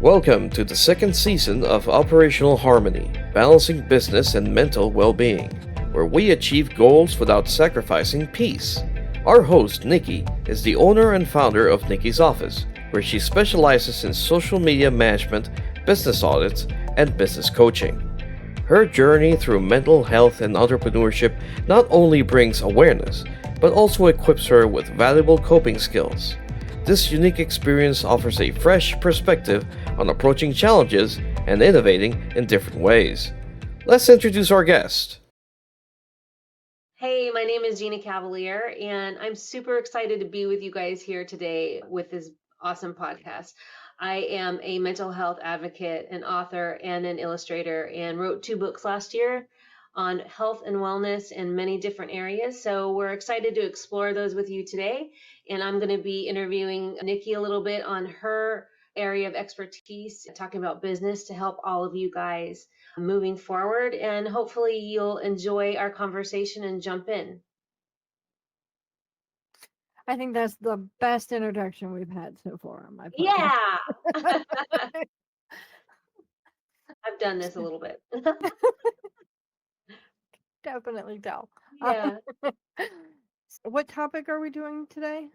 Welcome to the second season of Operational Harmony, Balancing Business and Mental Well-Being, where we achieve goals without sacrificing peace. Our host, Nikki, is the owner and founder of Nikki's Office, where she specializes in social media management, business audits, and business coaching. Her journey through mental health and entrepreneurship not only brings awareness, but also equips her with valuable coping skills. This unique experience offers a fresh perspective on approaching challenges and innovating in different ways. Let's introduce our guest. Hey, my name is Gina Cavalier, and I'm super excited to be with you guys here today with this awesome podcast. I am a mental health advocate, an author, and an illustrator, and wrote 2 books last year on health and wellness in many different areas. So we're excited to explore those with you today. And I'm going to be interviewing Nikki a little bit on her area of expertise, talking about business to help all of you guys moving forward. And hopefully you'll enjoy our conversation and jump in. I think that's the best introduction we've had so far on my podcast. Yeah. I've done this a little bit. Definitely tell. Yeah. What topic are we doing today?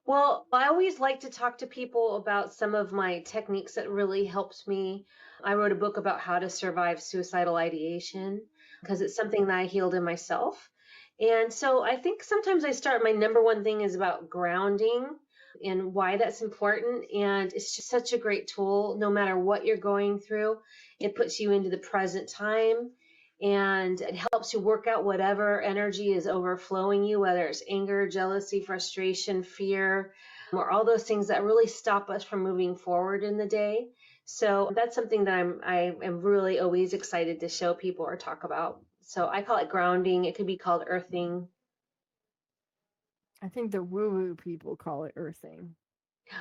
Well, I always like to talk to people about some of my techniques that really helped me. I wrote a book about how to survive suicidal ideation because it's something that I healed in myself. And so I think sometimes I start, my number one thing is about grounding and why that's important. And it's just such a great tool, no matter what you're going through. It puts you into the present time and it helps you work out whatever energy is overflowing you, whether it's anger, jealousy, frustration, fear, or all those things that really stop us from moving forward in the day. So that's something that I am really always excited to show people or talk about. So I call it grounding. It could be called earthing. I think the woo-woo people call it earthing.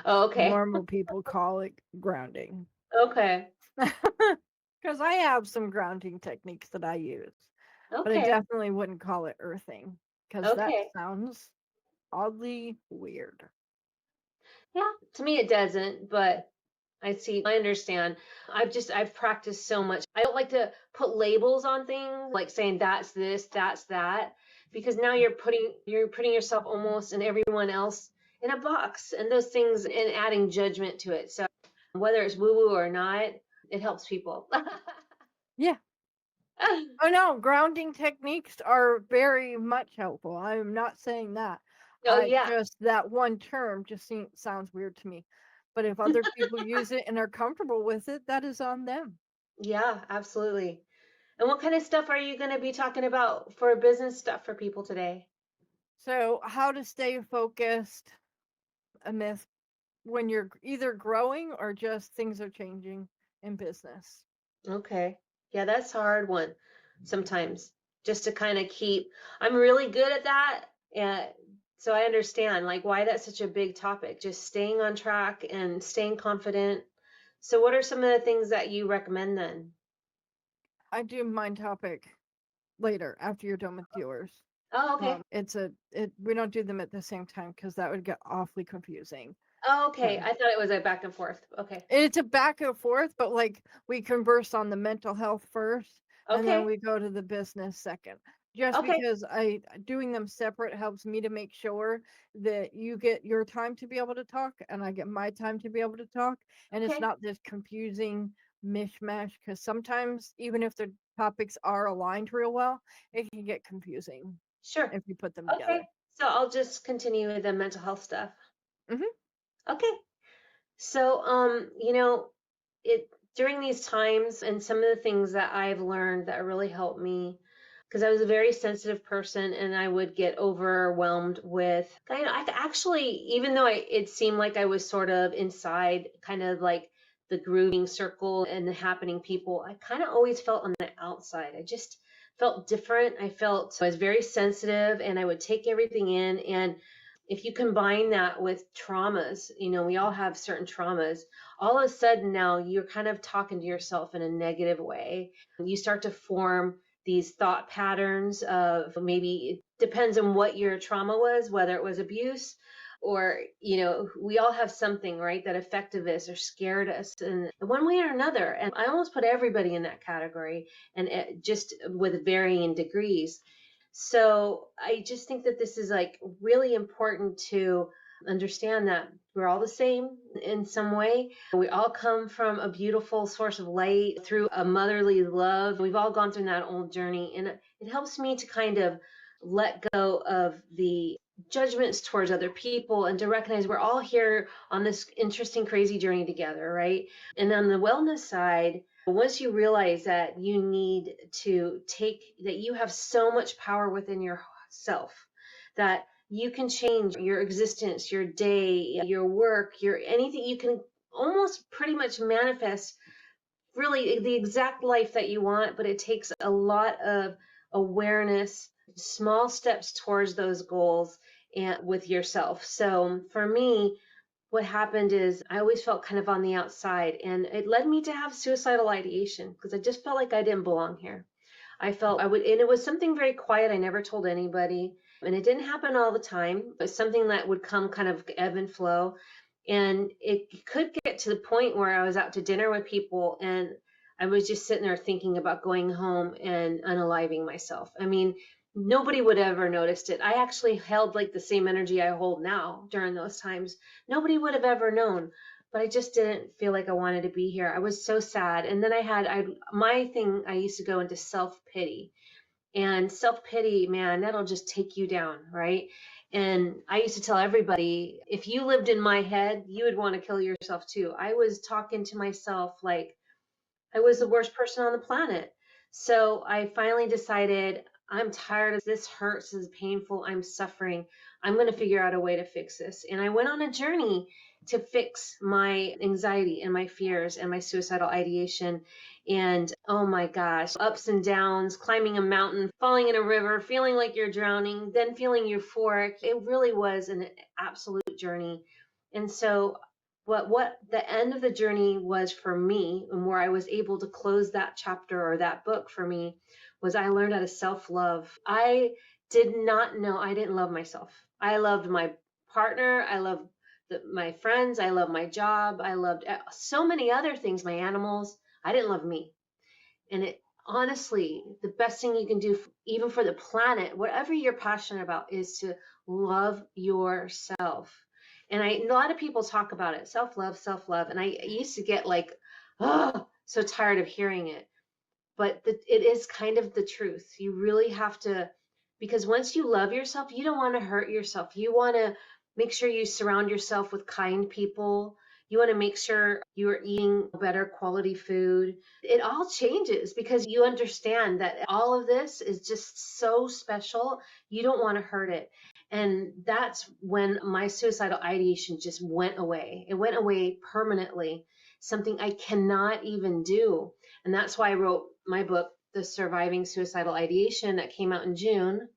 Oh, okay. Normal people call it grounding. Okay. Because I have some grounding techniques that I use. Okay. But I definitely wouldn't call it earthing because that Okay. sounds oddly weird. Yeah, to me it doesn't, but I understand. I've practiced so much. I don't like to put labels on things, like saying that's this, that's that, because now you're putting yourself almost and everyone else in a box and those things and adding judgment to it. So whether it's woo-woo or not, it helps people. Yeah. Oh no, grounding techniques are very much helpful. I'm not saying that. Oh yeah. Just that one term just sounds weird to me. But if other people use it and are comfortable with it, that is on them. Yeah, absolutely. And what kind of stuff are you going to be talking about for business stuff for people today? So, how to stay focused amidst when you're either growing or just things are changing in business. Okay. Yeah, that's a hard one sometimes just to kind of I'm really good at that. And so I understand like why that's such a big topic, just staying on track and staying confident. So what are some of the things that you recommend then? I do my topic later after you're done with yours. Oh, okay. We don't do them at the same time because that would get awfully confusing. Oh, okay. I thought it was a back and forth. Okay. It's a back and forth, but like we converse on the mental health first, and then Okay. we go to the business second. Just Okay. because doing them separate helps me to make sure that you get your time to be able to talk, and I get my time to be able to talk, and it's Okay. not this confusing mishmash. Because sometimes, even if the topics are aligned real well, it can get confusing Sure. if you put them Okay. together. So I'll just continue with the mental health stuff. Mhm. Okay. So, during these times and some of the things that I've learned that really helped me, because I was a very sensitive person and I would get overwhelmed with I actually, even though it seemed like I was sort of inside kind of like the grooving circle and the happening people, I kind of always felt on the outside. I just felt different. I was very sensitive and I would take everything in. And if you combine that with traumas, we all have certain traumas. All of a sudden now you're kind of talking to yourself in a negative way. You start to form these thought patterns of maybe it depends on what your trauma was, whether it was abuse or we all have something, right, that affected us or scared us in one way or another. And I almost put everybody in that category, and just with varying degrees. So I just think that this is like really important to understand that we're all the same in some way. We all come from a beautiful source of light through a motherly love. We've all gone through that old journey, and it helps me to kind of let go of the judgments towards other people and to recognize we're all here on this interesting, crazy journey together, right? And on the wellness side, once you realize that you need to that you have so much power within yourself, that you can change your existence, your day, your work, your anything, you can almost pretty much manifest really the exact life that you want, but it takes a lot of awareness, small steps towards those goals and with yourself. So for me, what happened is I always felt kind of on the outside, and it led me to have suicidal ideation because I just felt like I didn't belong here. I felt I would, and it was something very quiet. I never told anybody, and it didn't happen all the time. It was something that would come kind of ebb and flow. And it could get to the point where I was out to dinner with people and I was just sitting there thinking about going home and unaliving myself. I mean, nobody would ever noticed it. I actually held like the same energy I hold now during those times. Nobody would have ever known, but I just didn't feel like I wanted to be here. I was so sad. And then my thing, I used to go into self-pity. And self-pity, man, that'll just take you down, right? And I used to tell everybody, if you lived in my head, you would want to kill yourself too. I was talking to myself like I was the worst person on the planet. So I finally decided, I'm tired of this, hurts, this is painful, I'm suffering. I'm going to figure out a way to fix this. And I went on a journey to fix my anxiety and my fears and my suicidal ideation. And oh my gosh, ups and downs, climbing a mountain, falling in a river, feeling like you're drowning, then feeling euphoric. It really was an absolute journey. And so what the end of the journey was for me, and where I was able to close that chapter or that book for me, was I learned how to self-love. I did not know, I didn't love myself. I loved my partner, I loved my friends, I loved my job, I loved so many other things, my animals. I didn't love me. And it honestly, the best thing you can do, even for the planet, whatever you're passionate about, is to love yourself. And a lot of people talk about it, self-love. And I used to get like, oh, so tired of hearing it. But it is kind of the truth. You really have to, because once you love yourself, you don't want to hurt yourself. You want to make sure you surround yourself with kind people. You want to make sure you are eating better quality food. It all changes because you understand that all of this is just so special. You don't want to hurt it. And that's when my suicidal ideation just went away. It went away permanently, something I cannot even do. And that's why I wrote my book, The Surviving Suicidal Ideation, that came out in June.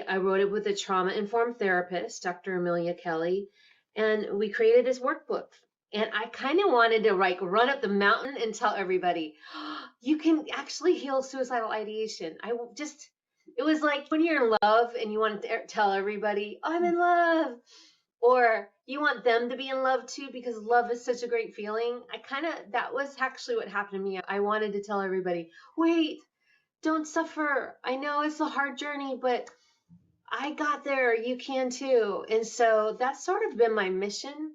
I wrote it with a trauma-informed therapist, Dr. Amelia Kelly, and we created this workbook. And I kind of wanted to like run up the mountain and tell everybody, oh, you can actually heal suicidal ideation. It was like when you're in love and you want to tell everybody, oh, I'm in love. Or you want them to be in love too, because love is such a great feeling. That was actually what happened to me. I wanted to tell everybody, wait, don't suffer. I know it's a hard journey, but I got there. You can too. And so that's sort of been my mission.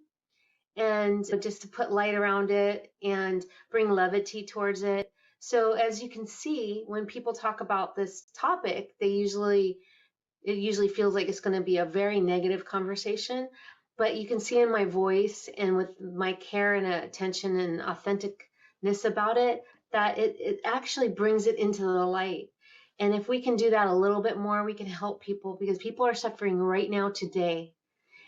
And just to put light around it and bring levity towards it. So as you can see, when people talk about this topic, it usually feels like it's going to be a very negative conversation, but you can see in my voice and with my care and attention and authenticness about it, that it actually brings it into the light. And if we can do that a little bit more, we can help people, because people are suffering right now today,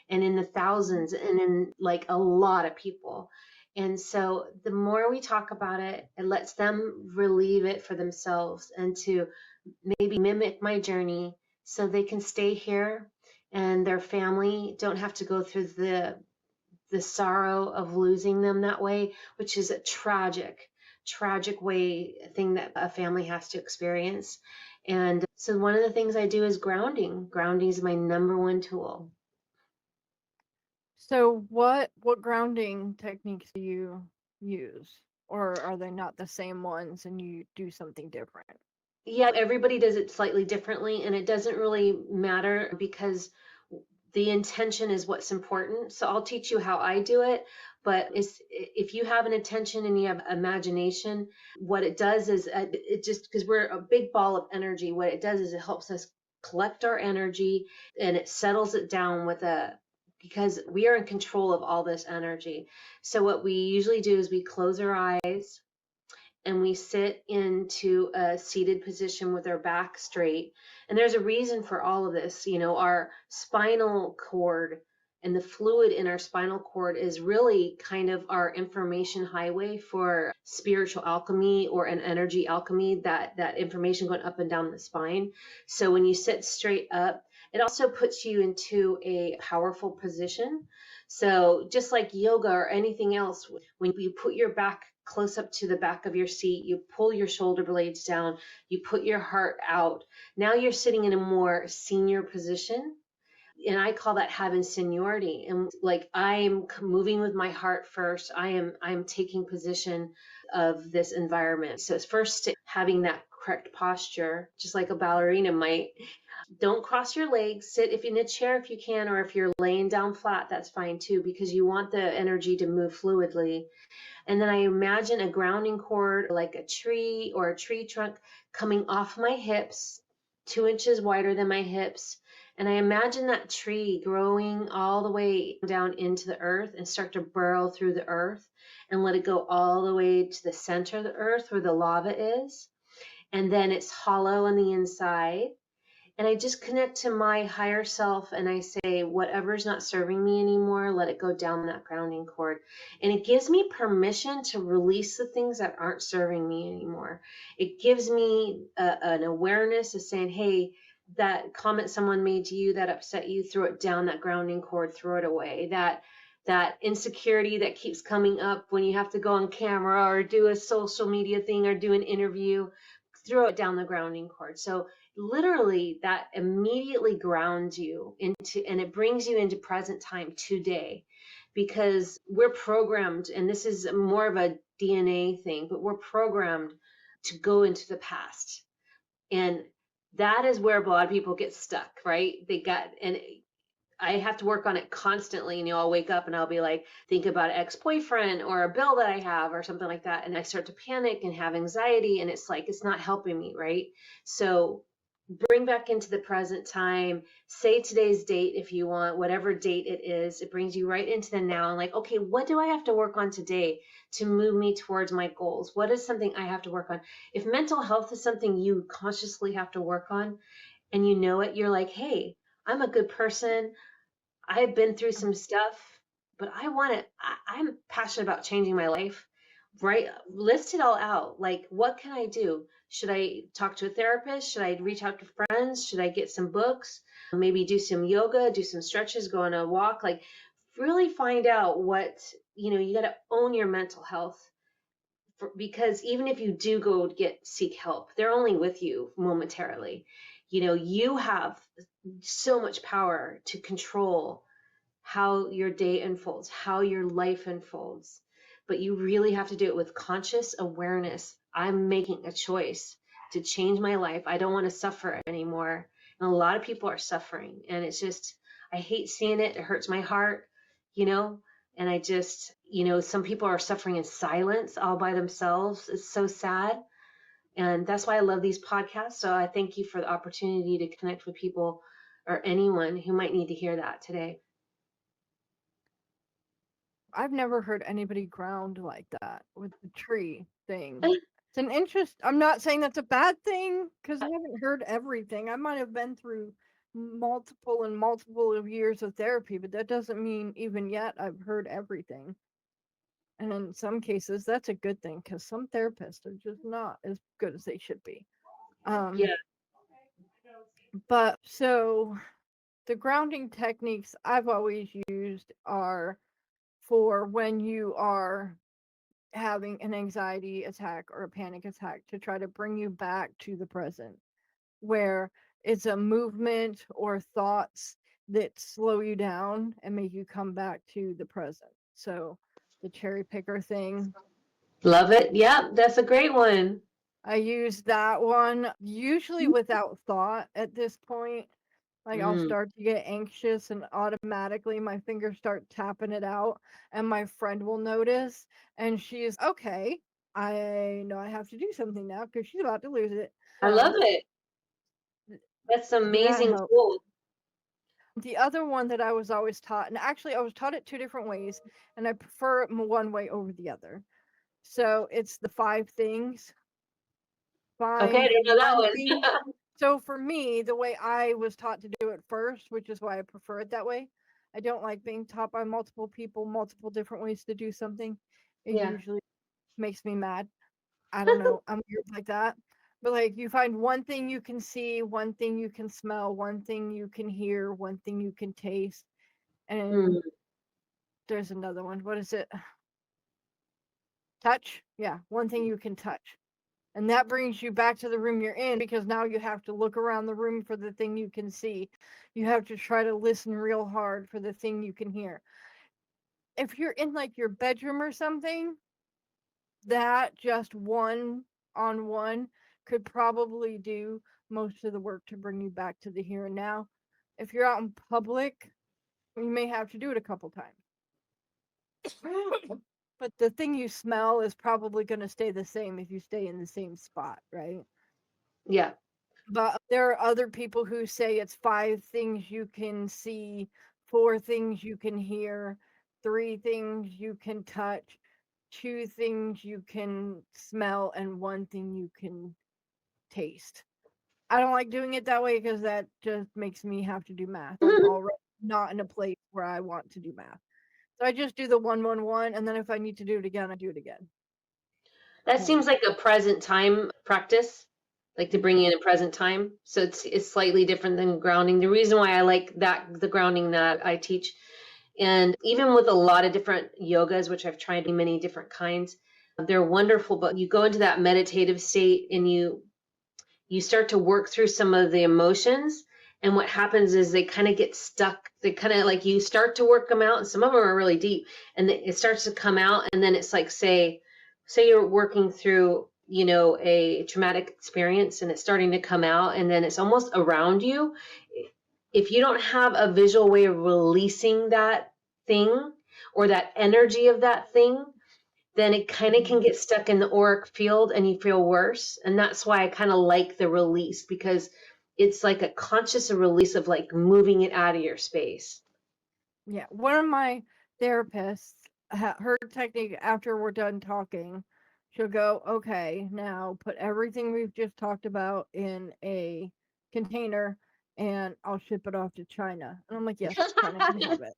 and in the thousands, and in like a lot of people. And so the more we talk about it, it lets them relieve it for themselves and to maybe mimic my journey so they can stay here and their family don't have to go through the sorrow of losing them that way, which is a tragic thing that a family has to experience. And so one of the things I do is grounding. Grounding is my number one tool. So what grounding techniques do you use? Or are they not the same ones and you do something different? Yeah, everybody does it slightly differently, and it doesn't really matter because the intention is what's important. So I'll teach you how I do it, but if you have an intention and you have imagination, what it does is it just because we're a big ball of energy, what it does is it helps us collect our energy and it settles it down with a because we are in control of all this energy. So what we usually do is we close our eyes and we sit into a seated position with our back straight. And there's a reason for all of this. You know, our spinal cord and the fluid in our spinal cord is really kind of our information highway for spiritual alchemy or an energy alchemy, that information going up and down the spine. So when you sit straight up, it also puts you into a powerful position. So just like yoga or anything else, when you put your back close up to the back of your seat, you pull your shoulder blades down, you put your heart out. Now you're sitting in a more senior position. And I call that having seniority. And like I'm moving with my heart first. I'm taking position of this environment. So it's first having that correct posture, just like a ballerina might. Don't cross your legs. Sit if in a chair if you can, or if you're laying down flat, that's fine too, because you want the energy to move fluidly. And then I imagine a grounding cord, like a tree or a tree trunk, coming off my hips, 2 inches wider than my hips. And I imagine that tree growing all the way down into the earth and start to burrow through the earth and let it go all the way to the center of the earth where the lava is. And then it's hollow on the inside, and I just connect to my higher self and I say, whatever's not serving me anymore, let it go down that grounding cord. And it gives me permission to release the things that aren't serving me anymore. It gives me an awareness of saying, hey, that comment someone made to you that upset you, throw it down that grounding cord, throw it away. That insecurity that keeps coming up when you have to go on camera or do a social media thing or do an interview, throw it down the grounding cord. So literally that immediately grounds you into, and it brings you into present time today, because we're programmed, and this is more of a DNA thing, but we're programmed to go into the past. And that is where a lot of people get stuck, right? And I have to work on it constantly. And I'll wake up and I'll be like, think about an ex-boyfriend or a bill that I have or something like that. And I start to panic and have anxiety. And it's like, it's not helping me, right? So bring back into the present time, say today's date if you want, whatever date it is, it brings you right into the now. And like, okay, what do I have to work on today to move me towards my goals? What is something I have to work on? If mental health is something you consciously have to work on and you know it, you're like, hey, I'm a good person. I've been through some stuff, but I'm passionate about changing my life, right? List it all out. Like, what can I do? Should I talk to a therapist? Should I reach out to friends? Should I get some books? Maybe do some yoga, do some stretches, go on a walk? Like, really find out what, you got to own your mental health. Because even if you do go seek help, they're only with you momentarily. You have so much power to control how your day unfolds, how your life unfolds. But you really have to do it with conscious awareness. I'm making a choice to change my life. I don't want to suffer anymore. And a lot of people are suffering. And it's just, I hate seeing it. It hurts my heart, you know? And I just, some people are suffering in silence all by themselves. It's so sad. And that's why I love these podcasts. So I thank you for the opportunity to connect with people or anyone who might need to hear that today. I've never heard anybody ground like that with the tree thing. It's an interest. I'm not saying that's a bad thing because I haven't heard everything. I might have been through multiple of years of therapy, but that doesn't mean even yet I've heard everything. And in some cases, that's a good thing because some therapists are just not as good as they should be. Yeah. But so the grounding techniques I've always used are for when you are having an anxiety attack or a panic attack to try to bring you back to the present, where it's a movement or thoughts that slow you down and make you come back to the present. So the cherry picker thing, Love it. Yeah, that's a great one. I use that one usually without thought at this point. Like I'll Mm, start to get anxious and automatically my fingers start tapping it out and my friend will notice and she's okay. I know I have to do something now because she's about to lose it. I love So it. That's an that amazing helps. tool. The other one that I was always taught, and actually I was taught it two different ways, and I prefer it one way over the other. So it's the 5 things. Okay, I Find didn't know one that thing. one. So for me, the way I was taught to do it first, which is why I prefer it that way, I don't like being taught by multiple people, multiple different ways to do something. It Yeah. usually makes me mad. I don't know. I'm weird like that. But like you find one thing you can see, one thing you can smell, one thing you can hear, one thing you can taste. And Mm. there's another one. What is it? Touch? Yeah, one thing you can touch. And that brings you back to the room you're in because now you have to look around the room for the thing you can see. You have to try to listen real hard for the thing you can hear. If you're in like your bedroom or something, that just one on one could probably do most of the work to bring you back to the here and now. If you're out in public, you may have to do it a couple times. But the thing you smell is probably going to stay the same if you stay in the same spot, right? Yeah. But there are other people who say it's 5 things you can see, 4 things you can hear, 3 things you can touch, 2 things you can smell, and 1 thing you can taste. I don't like doing it that way because that just makes me have to do math. I'm already not in a place where I want to do math. So I just do the 1 1 1, and then if I need to do it again, I do it again. That Um, seems like a present time practice, like to bring in a present time. So it's slightly different than grounding. The reason why I like that the grounding that I teach, and even with a lot of different yogas, which I've tried many different kinds, they're wonderful. But you go into that meditative state and you start to work through some of the emotions. And what happens is they kind of get stuck. They kind of like you start to work them out, and some of them are really deep, and it starts to come out. And then it's like, say you're working through, a traumatic experience, and it's starting to come out, and then it's almost around you. If you don't have a visual way of releasing that thing or that energy of that thing, then it kind of can get stuck in the auric field and you feel worse. And that's why I kind of like the release, because it's like a conscious release of like moving it out of your space. Yeah, one of my therapists, her technique after we're done talking, she'll go, okay, now put everything we've just talked about in a container and I'll ship it off to China. And I'm like, yes, China can have it.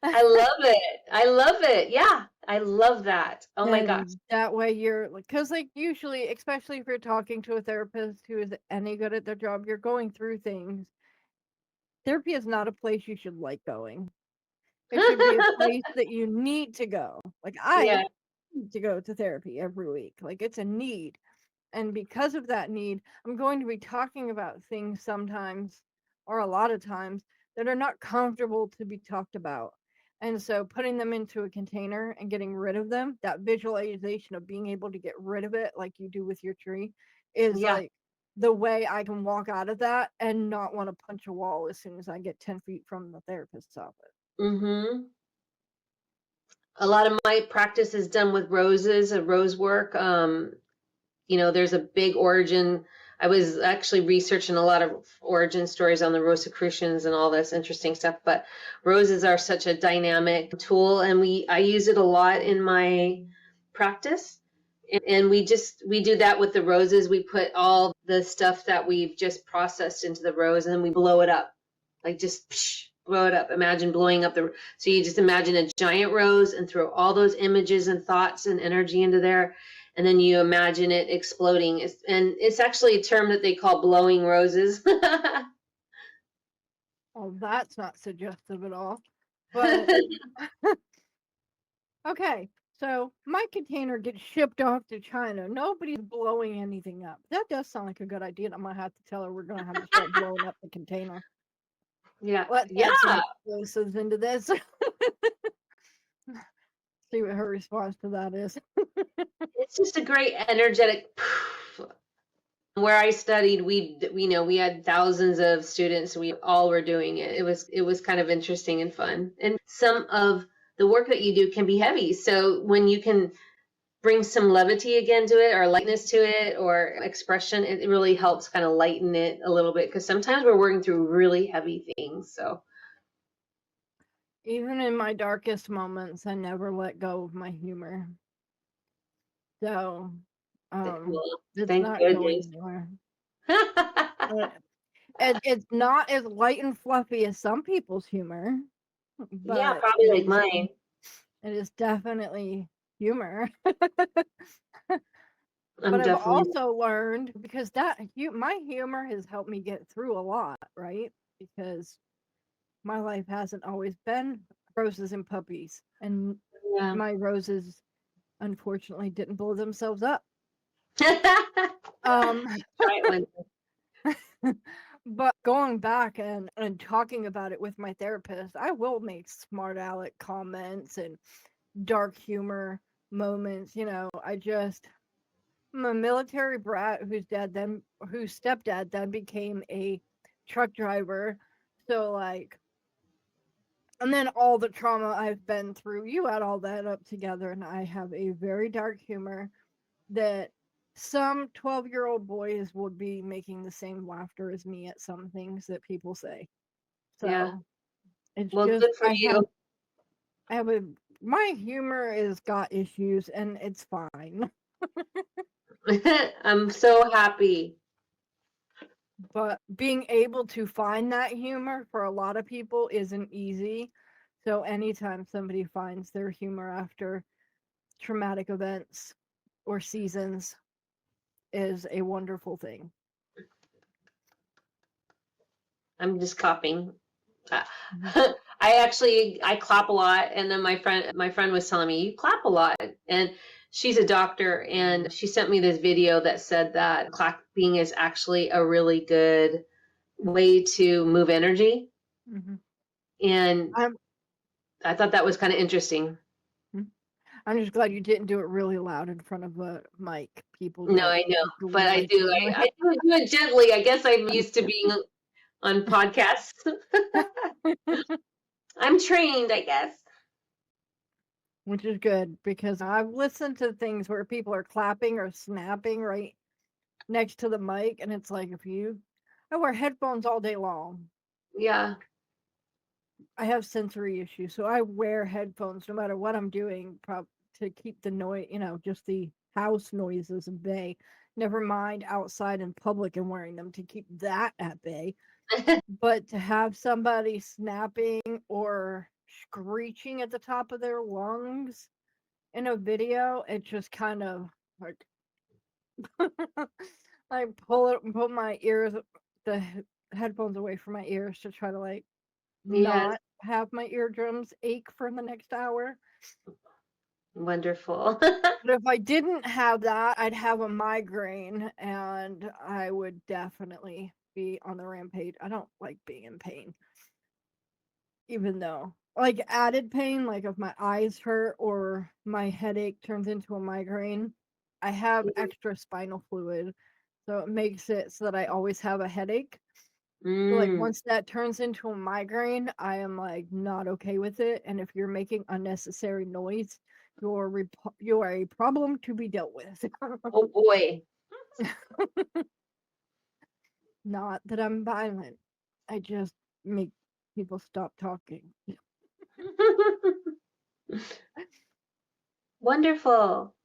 I love it. I love it. Yeah, I love that. Oh my gosh. And that way you're like, because like usually, especially if you're talking to a therapist who is any good at their job, you're going through things. Therapy is not a place you should like going. It should be a place that you need to go. Like I Yeah. need to go to therapy every week. Like it's a need. And because of that need, I'm going to be talking about things sometimes or a lot of times that are not comfortable to be talked about. And so putting them into a container and getting rid of them, that visualization of being able to get rid of it like you do with your tree is Yeah. like the way I can walk out of that and not want to punch a wall as soon as I get 10 feet from the therapist's office. Mm-hmm. A lot of my practice is done with roses, rose work. There's a big origin. I was actually researching a lot of origin stories on the Rosicrucians and all this interesting stuff, but roses are such a dynamic tool, and I use it a lot in my practice. And we do that with the roses. We put all the stuff that we've just processed into the rose, and then we blow it up, like just blow it up. Imagine blowing up so you just imagine a giant rose and throw all those images and thoughts and energy into there. And then you imagine it exploding. It's actually a term that they call blowing roses. Oh, that's not suggestive at all. But okay, so my container gets shipped off to China. Nobody's blowing anything up. That does sound like a good idea. I'm gonna have to tell her we're gonna have to start blowing up the container. Yeah. Let's Yeah. add some explosives into this. See what her response to that is. It's just a great energetic. Where I studied, we had thousands of students. We all were doing it. It was kind of interesting and fun. And some of the work that you do can be heavy. So when you can bring some levity again to it, or lightness to it, or expression, it really helps kind of lighten it a little bit, because sometimes we're working through really heavy things. So Even in my darkest moments, I never let go of my humor. So, well, it's thank not going goodness. anywhere. It's not as light and fluffy as some people's humor, Yeah, but probably like mine. it is definitely humor. I'm But I've definitely. also learned, because my humor has helped me get through a lot, right? Because my life hasn't always been roses and puppies, and Yeah. my roses unfortunately didn't blow themselves up. Try Um, it one. but going back and talking about it with my therapist, I will make smart aleck comments and dark humor moments. I'm a military brat whose stepdad then became a truck driver. So and then all the trauma I've been through, you add all that up together, and I have a very dark humor that some 12-year-old boys would be making the same laughter as me at some things that people say. So Yeah. it's Well, just, good for you. my humor has got issues, and it's fine. I'm so happy. But being able to find that humor for a lot of people isn't easy. So anytime somebody finds their humor after traumatic events or seasons is a wonderful thing. I'm just copying. I clap a lot, and then my friend was telling me, you clap a lot, and she's a doctor, and she sent me this video that said that clapping is actually a really good way to move energy, Mm-hmm. and I'm I thought that was kind of interesting. I'm just glad you didn't do it really loud in front of a mic. People No, don't I know, but I like do. it. I do it gently. I guess I'm used to being on podcasts. I'm trained, I guess. Which is good, because I've listened to things where people are clapping or snapping right next to the mic, and it's like, I wear headphones all day long. Yeah. I have sensory issues, so I wear headphones no matter what I'm doing, to keep the noise, just the house noises at bay. Never mind outside in public and wearing them to keep that at bay. But to have somebody snapping or screeching at the top of their lungs in a video, it just kind of like I pull my ears, the headphones away from my ears to try to Yes. not have my eardrums ache for the next hour. Wonderful. But if I didn't have that, I'd have a migraine, and I would definitely be on the rampage. I don't like being in pain, even though added pain, like if my eyes hurt or my headache turns into a migraine. I have extra spinal fluid, so it makes it so that I always have a headache. Once that turns into a migraine, I am not okay with it. And if you're making unnecessary noise, you're a problem to be dealt with. Oh boy. Not that I'm violent. I just make people stop talking. Wonderful.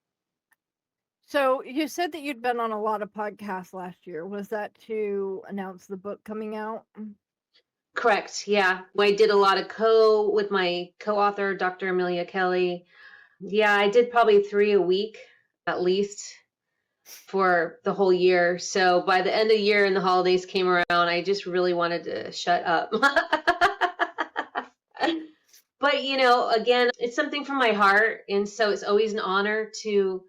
So you said that you'd been on a lot of podcasts last year. Was that to announce the book coming out? Correct. Yeah. I did a lot of with my co-author, Dr. Amelia Kelly. Yeah, I did probably 3 a week at least for the whole year. So by the end of the year and the holidays came around, I just really wanted to shut up. But, again, it's something from my heart. And so it's always an honor to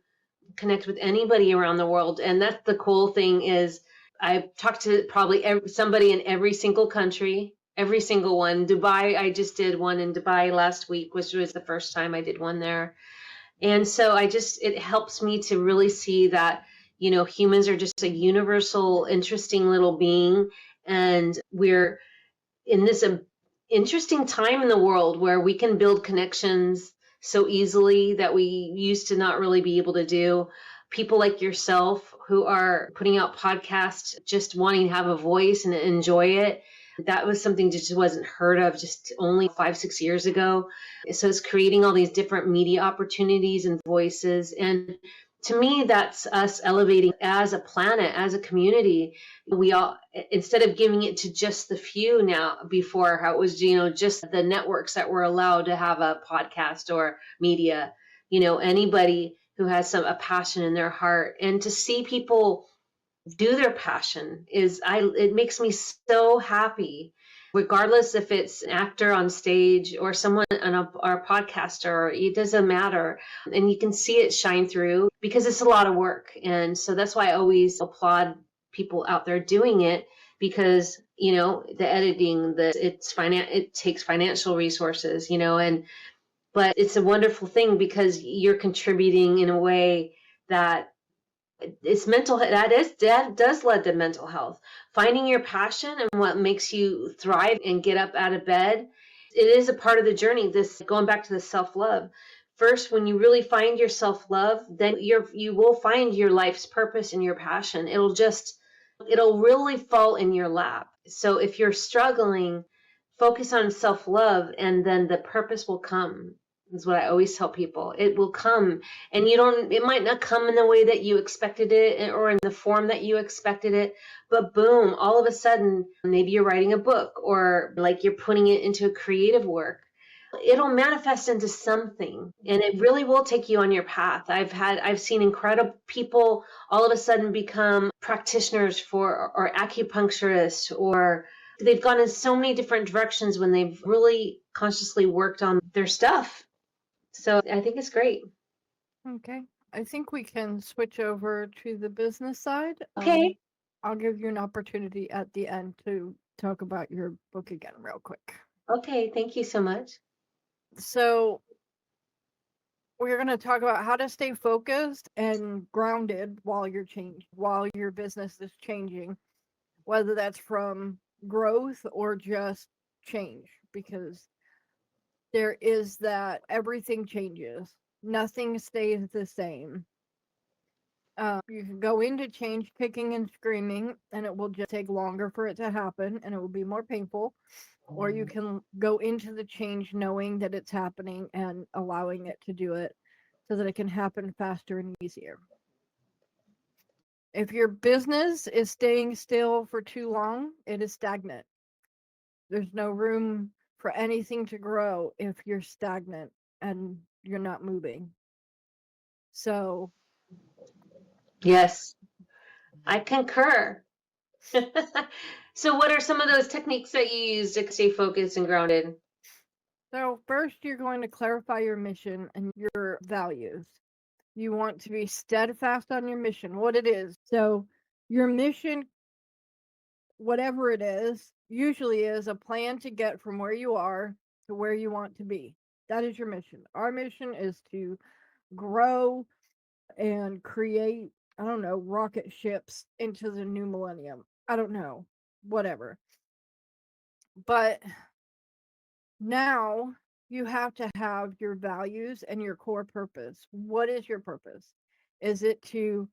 connect with anybody around the world. And that's the cool thing is I've talked to probably somebody in every single country. every single one. Dubai, I just did one in Dubai last week, which was the first time I did one there. And so it helps me to really see that, humans are just a universal, interesting little being. And we're in this interesting time in the world where we can build connections so easily that we used to not really be able to do. People like yourself who are putting out podcasts, just wanting to have a voice and enjoy it. That was something that just wasn't heard of just only 5-6 years ago. So it's creating all these different media opportunities and voices. And to me, that's us elevating as a planet, as a community. We all, instead of giving it to just the few now, before how it was, just the networks that were allowed to have a podcast or media, anybody who has a passion in their heart, and to see people do their passion it makes me so happy, regardless if it's an actor on stage or someone or a podcaster. It doesn't matter, and you can see it shine through because it's a lot of work. And so that's why I always applaud people out there doing it, because the editing, it takes financial resources, but it's a wonderful thing because you're contributing in a way that it's mental. That does lead to mental health. Finding your passion and what makes you thrive and get up out of bed, it is a part of the journey. This, going back to the self-love, first, when you really find your self-love, then you will find your life's purpose and your passion. It'll really fall in your lap. So if you're struggling, focus on self-love, and then the purpose will come. Is what I always tell people. It will come, and it might not come in the way that you expected it or in the form that you expected it, but boom, all of a sudden, maybe you're writing a book, or like you're putting it into a creative work. It'll manifest into something, and it really will take you on your path. I've seen incredible people all of a sudden become practitioners or acupuncturists, or they've gone in so many different directions when they've really consciously worked on their stuff. So I think it's great. Okay. I think we can switch over to the business side. Okay. I'll give you an opportunity at the end to talk about your book again real quick. Okay. Thank you so much. So we're going to talk about how to stay focused and grounded while your business is changing, whether that's from growth or just change, because there is that everything changes. Nothing stays the same. You can go into change kicking and screaming, and it will just take longer for it to happen, and it will be more painful. Or you can go into the change knowing that it's happening and allowing it to do it so that it can happen faster and easier. If your business is staying still for too long, it is stagnant. There's no room for anything to grow if you're stagnant and you're not moving. So, yes, I concur. So what are some of those techniques that you use to stay focused and grounded? So first, you're going to clarify your mission and your values. You want to be steadfast on your mission, what it is. So your mission, whatever it is, usually is a plan to get from where you are to where you want to be. That is your mission. Our mission is to grow and create, I don't know, rocket ships into the new millennium. I don't know, whatever. But now you have to have your values and your core purpose. What is your purpose? Is it to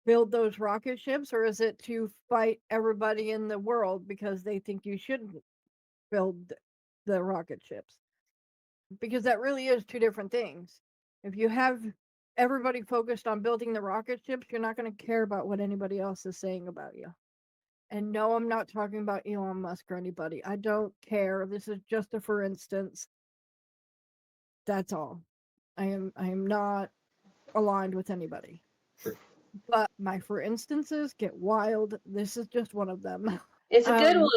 build those rocket ships, or is it to fight everybody in the world because they think you shouldn't build the rocket ships? Because that really is two different things. If you have everybody focused on building the rocket ships, you're not going to care about what anybody else is saying about you. And no, I'm not talking about Elon Musk or anybody. I don't care. This is just a for instance. That's all. I am not aligned with anybody. But my for instances get wild. This is just one of them. It's a good one.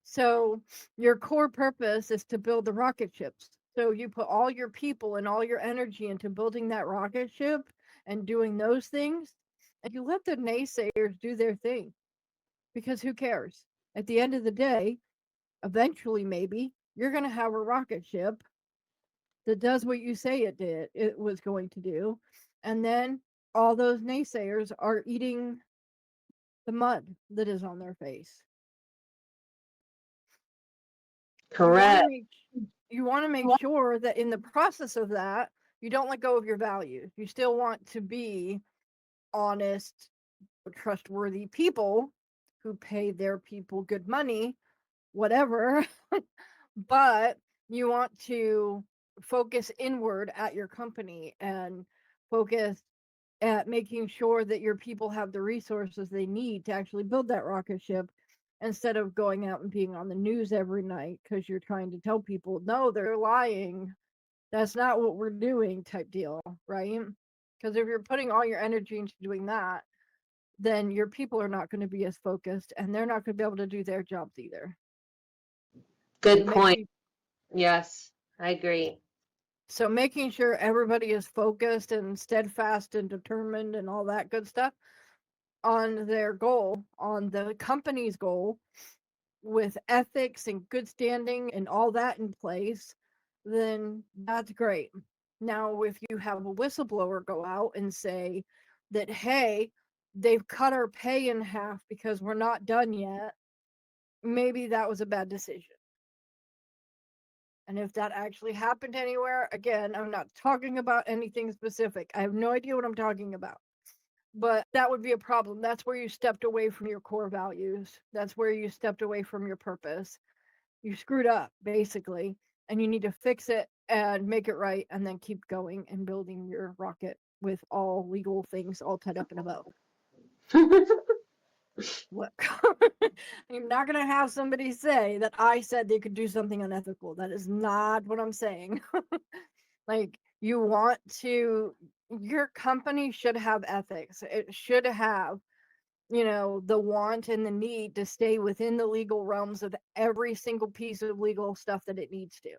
So your core purpose is to build the rocket ships. So you put all your people and all your energy into building that rocket ship and doing those things, and you let the naysayers do their thing. Because who cares? At the end of the day, eventually maybe you're going to have a rocket ship that does what you say it was going to do. And then all those naysayers are eating the mud that is on their face. Correct. You want to make sure that in the process of that, you don't let go of your values. You still want to be honest, trustworthy people who pay their people good money, whatever. But you want to focus inward at your company and focus at making sure that your people have the resources they need to actually build that rocket ship, instead of going out and being on the news every night because you're trying to tell people, no, they're lying. That's not what we're doing, type deal, right? Because if you're putting all your energy into doing that, then your people are not going to be as focused, and they're not going to be able to do their jobs either. Good point. Yes, I agree. So making sure everybody is focused and steadfast and determined and all that good stuff on their goal, on the company's goal, with ethics and good standing and all that in place, then that's great. Now, if you have a whistleblower go out and say that, hey, they've cut our pay in half because we're not done yet, maybe that was a bad decision. And if that actually happened anywhere, again, I'm not talking about anything specific. I have no idea what I'm talking about. But that would be a problem. That's where you stepped away from your core values. That's where you stepped away from your purpose. You screwed up, basically, and you need to fix it and make it right, and then keep going and building your rocket with all legal things all tied up in a bow. Look, I'm not going to have somebody say that I said they could do something unethical. That is not what I'm saying. Like, your company should have ethics. It should have, the want and the need to stay within the legal realms of every single piece of legal stuff that it needs to.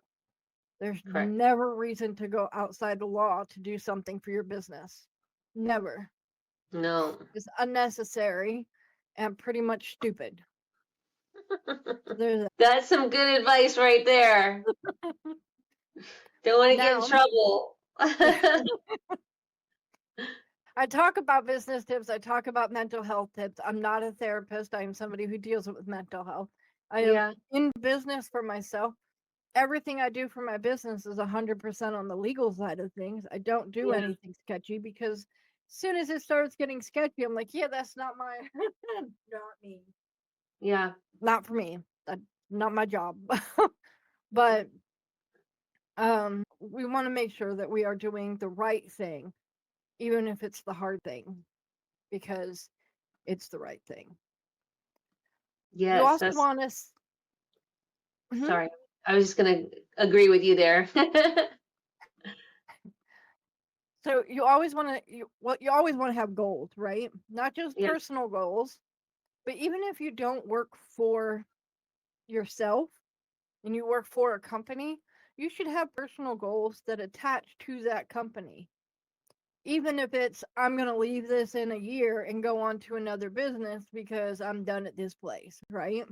There's Correct. never reason to go outside the law to do something for your business. Never. No. It's unnecessary and pretty much stupid. That's some good advice right there. Don't want to get in trouble. I talk about business tips. I talk about mental health tips. I'm not a therapist. I am somebody who deals with mental health. I am in business for myself. Everything I do for my business is 100% on the legal side of things. I don't do anything sketchy, because as soon as it starts getting sketchy, I'm like, yeah, that's not not me. Yeah. Not for me. That's not my job. But we want to make sure that we are doing the right thing, even if it's the hard thing, because it's the right thing. Yes. You also want to. Sorry, I was just going to agree with you there. So you always want to have goals, right? Not just personal goals, but even if you don't work for yourself and you work for a company, you should have personal goals that attach to that company. Even if it's, I'm going to leave this in a year and go on to another business because I'm done at this place, right?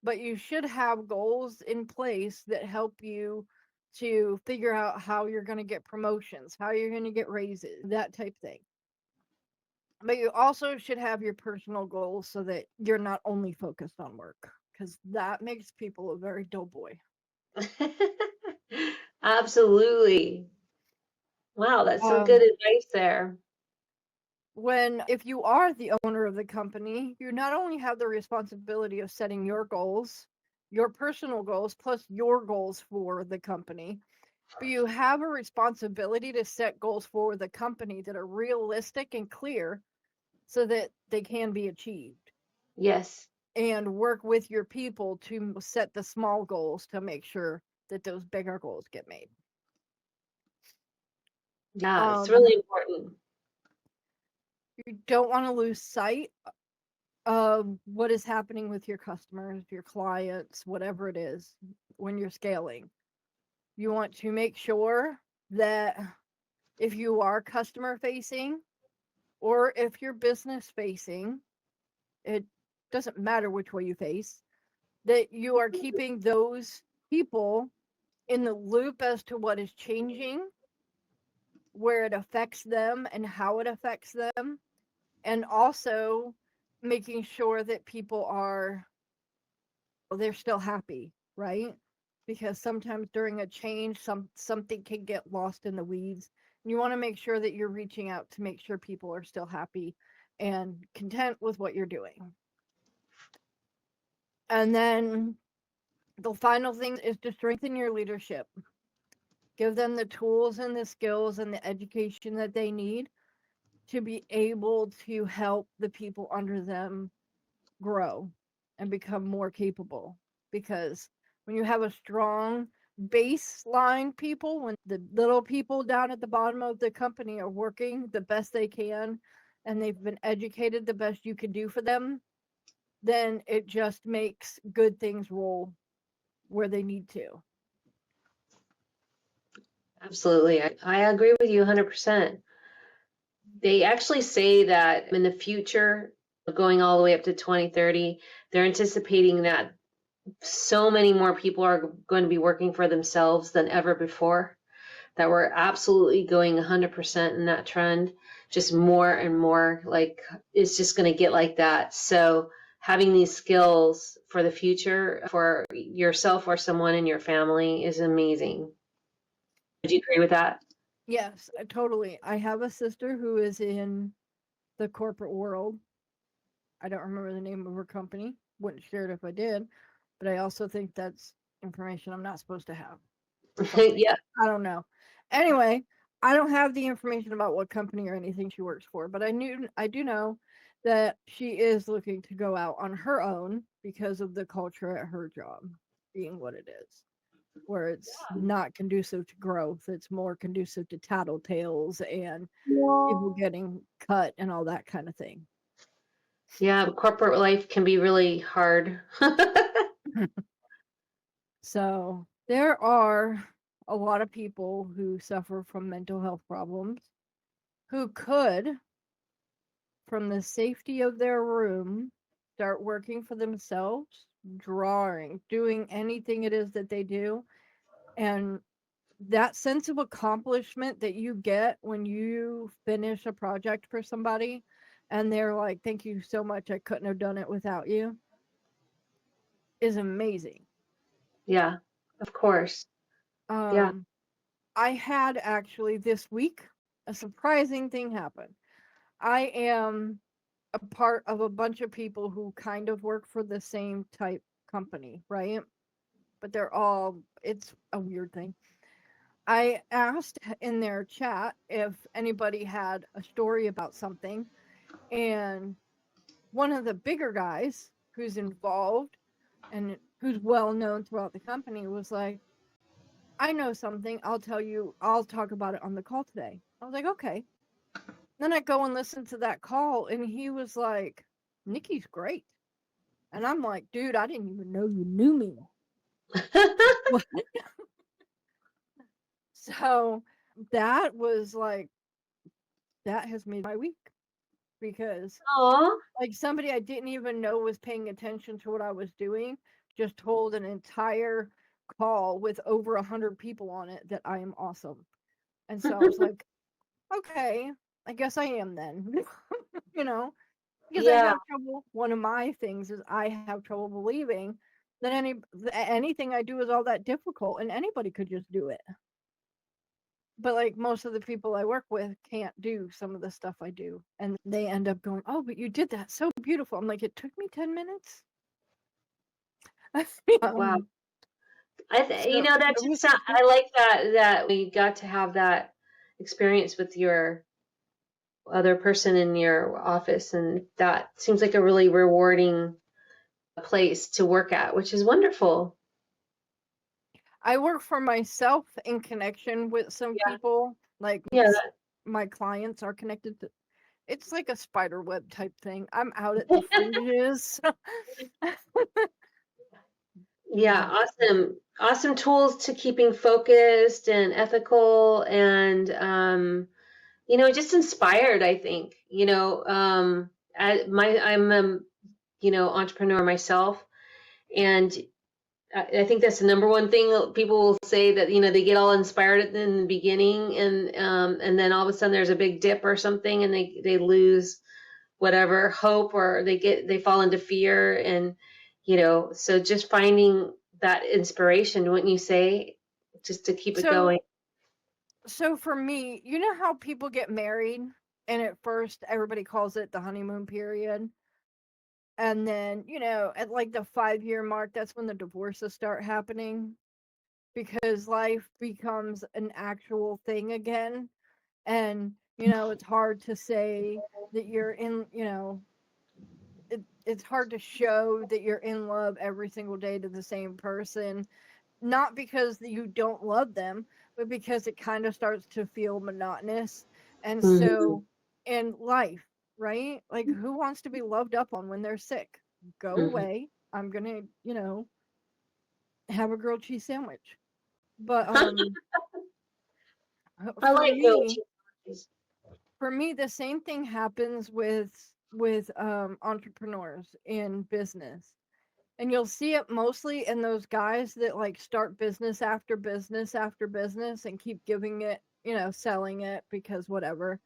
But you should have goals in place that help you to figure out how you're going to get promotions, how you're going to get raises, that type thing. But you also should have your personal goals so that you're not only focused on work, because that makes people a very dull boy. Absolutely. Wow, that's some good advice there. If you are the owner of the company, you not only have the responsibility of setting your goals, your personal goals, plus your goals for the company, but you have a responsibility to set goals for the company that are realistic and clear so that they can be achieved. Yes. And work with your people to set the small goals to make sure that those bigger goals get made. Yeah, it's really important. You don't want to lose sight of what is happening with your customers, your clients, whatever it is, when you're scaling. You want to make sure that if you are customer facing or if you're business facing, it doesn't matter which way you face, that you are keeping those people in the loop as to what is changing, where it affects them and how it affects them, and also making sure that people are, they're still happy, right? Because sometimes during a change, something can get lost in the weeds. You want to make sure that you're reaching out to make sure people are still happy and content with what you're doing. And then the final thing is to strengthen your leadership. Give them the tools and the skills and the education that they need to be able to help the people under them grow and become more capable. Because when you have a strong baseline people, when the little people down at the bottom of the company are working the best they can and they've been educated the best you can do for them, then it just makes good things roll where they need to. Absolutely. I agree with you 100%. They actually say that in the future, going all the way up to 2030, they're anticipating that so many more people are going to be working for themselves than ever before, that we're absolutely going 100% in that trend, just more and more, like it's just going to get like that. So having these skills for the future for yourself or someone in your family is amazing. Would you agree with that? Yes, totally. I have a sister who is in the corporate world. I don't remember the name of her company. Wouldn't share it if I did. But I also think that's information I'm not supposed to have. Yeah. I don't know. Anyway, I don't have the information about what company or anything she works for, but I do know that she is looking to go out on her own because of the culture at her job being what it is, where it's not conducive to growth. It's more conducive to tattletales and people getting cut and all that kind of thing. Yeah, corporate life can be really hard. So there are a lot of people who suffer from mental health problems who could, from the safety of their room, start working for themselves, drawing, doing anything it is that they do. And that sense of accomplishment that you get when you finish a project for somebody and they're like, thank you so much, I couldn't have done it without you, is amazing. Yeah, of course. Yeah. I had actually this week a surprising thing happen. I am a part of a bunch of people who kind of work for the same type company, right? But it's a weird thing. I asked in their chat if anybody had a story about something, and one of the bigger guys who's involved and who's well known throughout the company was like, I know something. I'll talk about it on the call today. I was like, okay. Then I go and listen to that call, and he was like, Nikki's great. And I'm like, dude, I didn't even know you knew me. What? So that was like, that has made my week, because Aw. like somebody I didn't even know was paying attention to what I was doing just told an entire call with over 100 people on it that I am awesome. And so I was like, okay, I guess I am then. you know, because I Yeah. have trouble. One of my things is I have trouble believing that anything I do is all that difficult and anybody could just do it. But like most of the people I work with can't do some of the stuff I do, and they end up going, "Oh, but you did that so beautiful." I'm like, "It took me 10 minutes." Wow. So That it just was I like that we got to have that experience with your other person in your office, and that seems like a really rewarding place to work at, which is wonderful. I work for myself in connection with some Yeah. people. Like Yeah. my clients are connected to. It's like a spider web type thing. I'm out at the fringes. Yeah, awesome. Awesome tools to keeping focused and ethical and just inspired, I think. I'm a entrepreneur myself, And I think that's the number one thing people will say, that, they get all inspired in the beginning, and then all of a sudden there's a big dip or something, and they lose whatever hope, or they fall into fear. And, so just finding that inspiration, wouldn't you say, just to keep it going? So for me, you know how people get married and at first everybody calls it the honeymoon period? And then, at like the 5-year mark, that's when the divorces start happening because life becomes an actual thing again. And, it's hard to say that you're in, it's hard to show that you're in love every single day to the same person. Not because you don't love them, but because it kind of starts to feel monotonous. And so in life, right? Like, who wants to be loved up on when they're sick? Go away. I'm gonna, have a grilled cheese sandwich. But I like grilled cheese. For me, the same thing happens with entrepreneurs in business. And you'll see it mostly in those guys that like start business after business after business and keep giving it, selling it because whatever.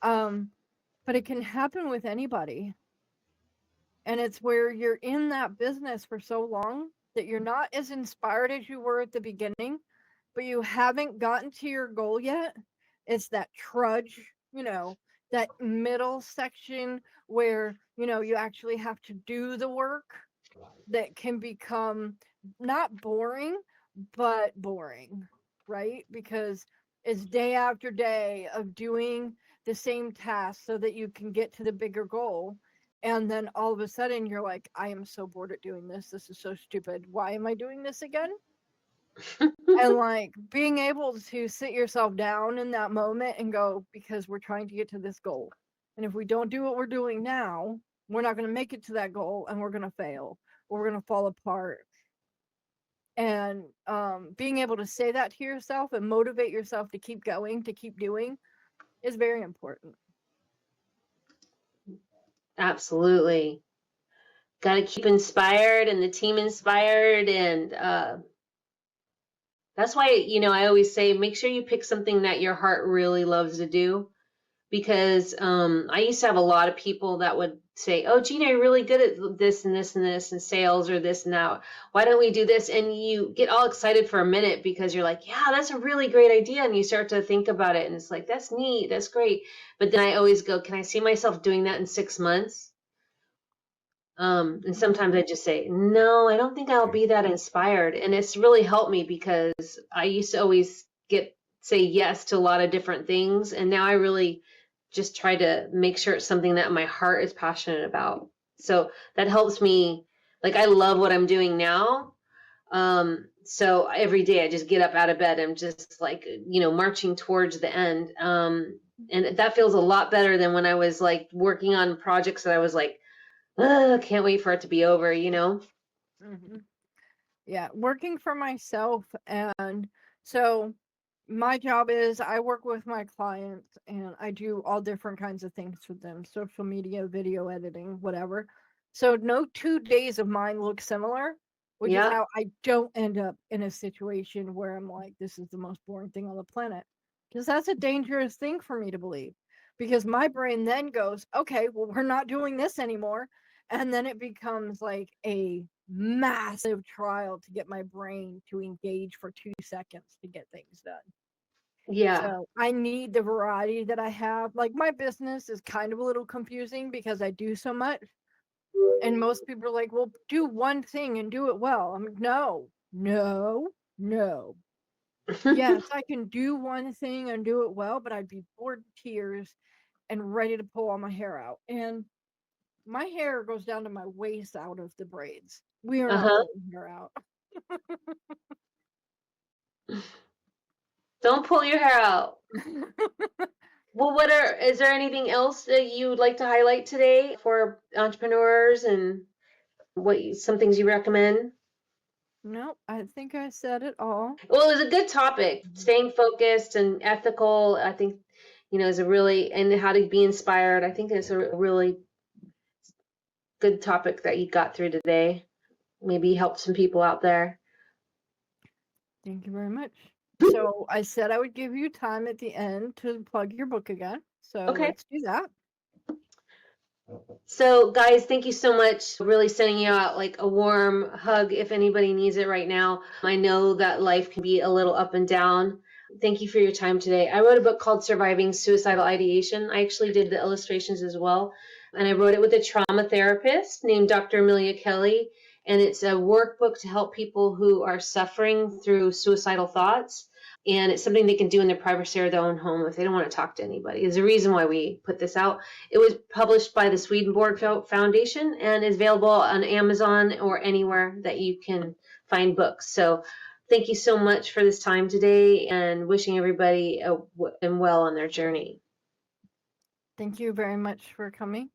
But it can happen with anybody. And it's where you're in that business for so long that you're not as inspired as you were at the beginning, but you haven't gotten to your goal yet. It's that trudge, that middle section where, you actually have to do the work that can become not boring, but boring, right? Because it's day after day of doing the same task so that you can get to the bigger goal. And then all of a sudden you're like, I am so bored at doing this. This is so stupid. Why am I doing this again? And like being able to sit yourself down in that moment and go, because we're trying to get to this goal. And if we don't do what we're doing now, we're not going to make it to that goal, and we're going to fail, or we're going to fall apart. And being able to say that to yourself and motivate yourself to keep going, to keep doing, is very important. Absolutely. Got to keep inspired and the team inspired. And that's why, I always say, make sure you pick something that your heart really loves to do. Because I used to have a lot of people that would say, oh, Gina, you're really good at this and this and this and sales or this and that. Why don't we do this? And you get all excited for a minute because you're like, yeah, that's a really great idea. And you start to think about it and it's like, that's neat. That's great. But then I always go, can I see myself doing that in 6 months? And sometimes I just say, no, I don't think I'll be that inspired. And it's really helped me because I used to always say yes to a lot of different things. And now I really just try to make sure it's something that my heart is passionate about. So that helps me. Like, I love what I'm doing now. So every day I just get up out of bed. I'm just like, marching towards the end. And that feels a lot better than when I was like working on projects that I was like, can't wait for it to be over, Mm-hmm. Yeah, working for myself. And so my job is I work with my clients and I do all different kinds of things with them, social media, video editing, whatever. So no 2 days of mine look similar, which is how I don't end up in a situation where I'm like, this is the most boring thing on the planet. Because that's a dangerous thing for me to believe. Because my brain then goes, okay, well, we're not doing this anymore. And then it becomes like a massive trial to get my brain to engage for 2 seconds to get things done. Yeah. So I need the variety that I have. Like, my business is kind of a little confusing because I do so much. And most people are like, well, do one thing and do it well. I'm like, no. Yes, I can do one thing and do it well, but I'd be bored to tears and ready to pull all my hair out. And my hair goes down to my waist out of the braids. We are not pulling hair out. Don't pull your hair out. Well, is there anything else that you would like to highlight today for entrepreneurs, and some things you recommend? No, I think I said it all. Well, it was a good topic. Staying focused and ethical, I think, is and how to be inspired. I think it's a really good topic that you got through today. maybe help some people out there. Thank you very much. So I said I would give you time at the end to plug your book again. So Okay. let's do that. So guys, thank you so much. Really sending you out like a warm hug if anybody needs it right now. I know that life can be a little up and down. Thank you for your time today. I wrote a book called Surviving Suicidal Ideation. I actually did the illustrations as well. And I wrote it with a trauma therapist named Dr. Amelia Kelly. And it's a workbook to help people who are suffering through suicidal thoughts. And it's something they can do in their privacy of their own home if they don't want to talk to anybody. There's a reason why we put this out. It was published by the Swedenborg Foundation and is available on Amazon or anywhere that you can find books. So thank you so much for this time today, and wishing everybody well on their journey. Thank you very much for coming.